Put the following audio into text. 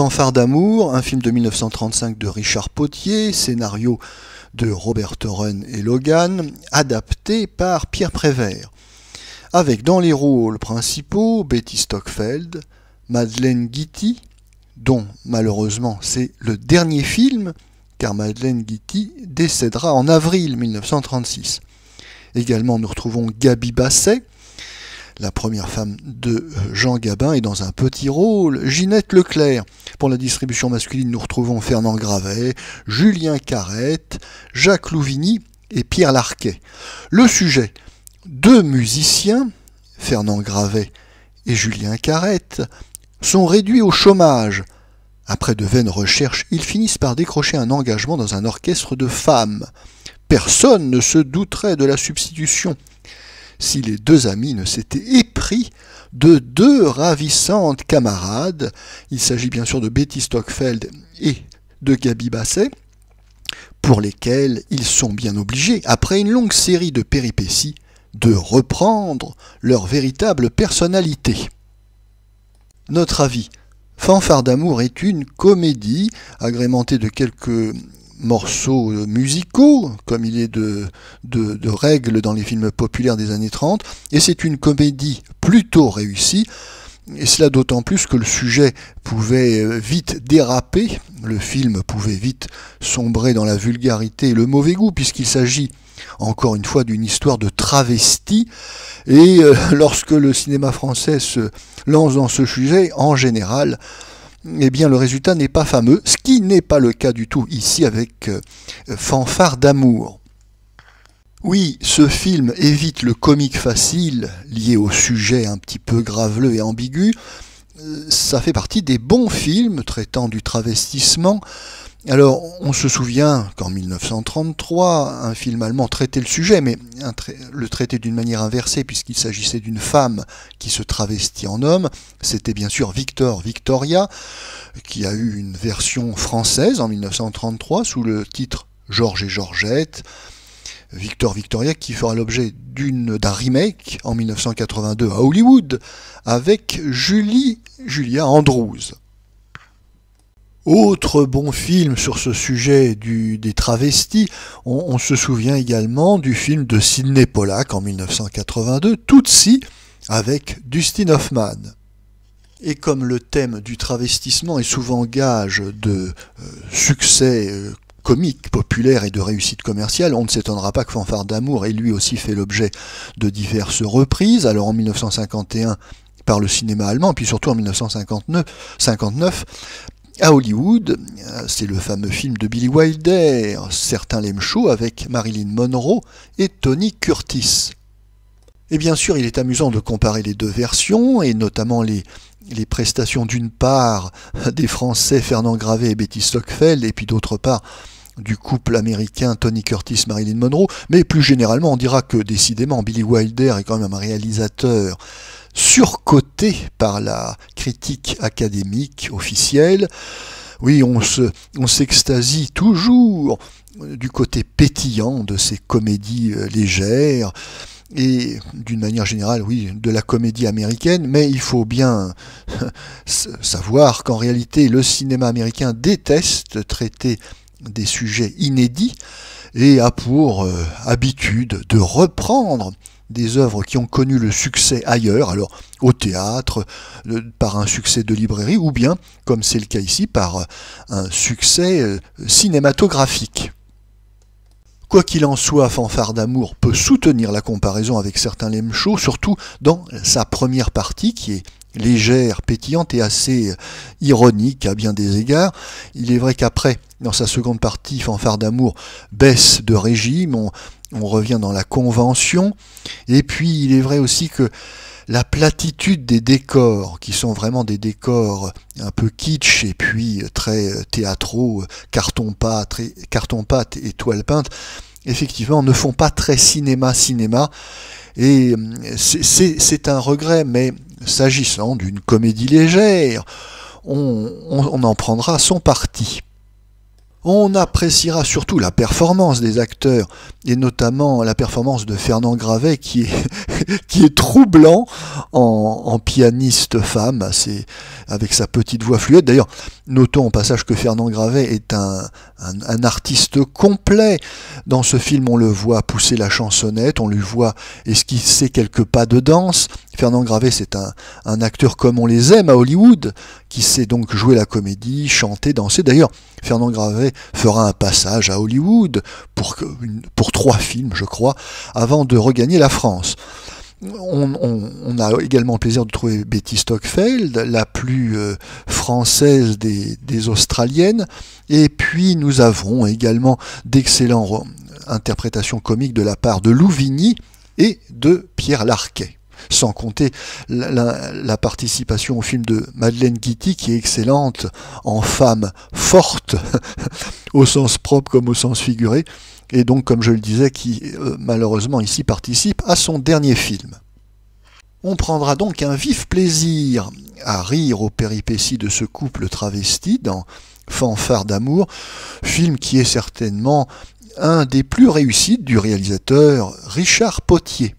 Fanfare d'amour, un film de 1935 de Richard Potier, scénario de Robert Oren et Logan, adapté par Pierre Prévert, avec dans les rôles principaux Betty Stockfeld, Madeleine Guity, dont malheureusement c'est le dernier film, car Madeleine Guity décédera en avril 1936. Également nous retrouvons Gaby Basset, la première femme de Jean Gabin, et dans un petit rôle, Ginette Leclerc. Pour la distribution masculine, nous retrouvons Fernand Gravet, Julien Carrette, Jacques Louvigny et Pierre Larquet. Le sujet, deux musiciens, Fernand Gravet et Julien Carrette, sont réduits au chômage. Après de vaines recherches, ils finissent par décrocher un engagement dans un orchestre de femmes. Personne ne se douterait de la substitution si les deux amis ne s'étaient épris de deux ravissantes camarades. Il s'agit bien sûr de Betty Stockfeld et de Gaby Basset, pour lesquels ils sont bien obligés, après une longue série de péripéties, de reprendre leur véritable personnalité. Notre avis, Fanfare d'amour est une comédie agrémentée de quelques morceaux musicaux, comme il est de règle dans les films populaires des années 30, et c'est une comédie plutôt réussie, et cela d'autant plus que le sujet pouvait vite déraper, le film pouvait vite sombrer dans la vulgarité et le mauvais goût, puisqu'il s'agit encore une fois d'une histoire de travesti, et lorsque le cinéma français se lance dans ce sujet, en général, eh bien le résultat n'est pas fameux, ce qui n'est pas le cas du tout ici avec Fanfare d'amour. Oui, ce film évite le comique facile, lié au sujet un petit peu graveleux et ambigu. Ça fait partie des bons films traitant du travestissement. Alors, on se souvient qu'en 1933, un film allemand traitait le sujet, mais le traitait d'une manière inversée, puisqu'il s'agissait d'une femme qui se travestit en homme. C'était bien sûr Victor Victoria, qui a eu une version française en 1933 sous le titre Georges et Georgette. Victor Victoria qui fera l'objet d'un remake en 1982 à Hollywood avec Julia Andrews. Autre bon film sur ce sujet des travestis, on se souvient également du film de Sidney Pollack en 1982, Tootsie, avec Dustin Hoffman. Et comme le thème du travestissement est souvent gage de succès comique, populaire et de réussite commerciale, on ne s'étonnera pas que Fanfare d'amour ait lui aussi fait l'objet de diverses reprises, alors en 1951 par le cinéma allemand, puis surtout en 1959 à Hollywood, c'est le fameux film de Billy Wilder, Certains l'aiment chaud, avec Marilyn Monroe et Tony Curtis. Et bien sûr, il est amusant de comparer les deux versions, et notamment les prestations d'une part des Français Fernand Gravet et Betty Stockfeld, et puis d'autre part du couple américain Tony Curtis-Marilyn Monroe, mais plus généralement on dira que décidément Billy Wilder est quand même un réalisateur surcoté par la critique académique officielle. Oui, on s'extasie toujours du côté pétillant de ces comédies légères, et d'une manière générale, oui, de la comédie américaine, mais il faut bien savoir qu'en réalité, le cinéma américain déteste traiter des sujets inédits et a pour habitude de reprendre des œuvres qui ont connu le succès ailleurs, alors au théâtre, par un succès de librairie, ou bien, comme c'est le cas ici, par un succès cinématographique. Quoi qu'il en soit, Fanfare d'amour peut soutenir la comparaison avec Certains l'aiment chaud, surtout dans sa première partie qui est légère, pétillante et assez ironique à bien des égards. Il est vrai qu'après, dans sa seconde partie, Fanfare d'amour baisse de régime, on revient dans la convention, et puis il est vrai aussi que la platitude des décors, qui sont vraiment des décors un peu kitsch et puis très théâtraux, carton-pâte et toile peinte, effectivement ne font pas très cinéma, et c'est un regret, mais s'agissant d'une comédie légère, on en prendra son parti. On appréciera surtout la performance des acteurs, et notamment la performance de Fernand Gravet qui est troublant en pianiste femme, avec sa petite voix fluette. D'ailleurs, Notons au passage que Fernand Gravet est un artiste complet. Dans ce film, on le voit pousser la chansonnette, on lui voit esquisser quelques pas de danse. Fernand Gravet, c'est un acteur comme on les aime à Hollywood, qui sait donc jouer la comédie, chanter, danser. D'ailleurs, Fernand Gravet fera un passage à Hollywood pour 3 films, je crois, avant de regagner la France. On a également le plaisir de trouver Betty Stockfeld, la plus française des Australiennes, et puis nous avons également d'excellentes interprétations comiques de la part de Louvigny et de Pierre Larquet. Sans compter la participation au film de Madeleine Guity, qui est excellente en femme forte, au sens propre comme au sens figuré, et donc, comme je le disais, qui malheureusement ici participe à son dernier film. On prendra donc un vif plaisir à rire aux péripéties de ce couple travesti dans Fanfare d'amour, film qui est certainement un des plus réussis du réalisateur Richard Potier.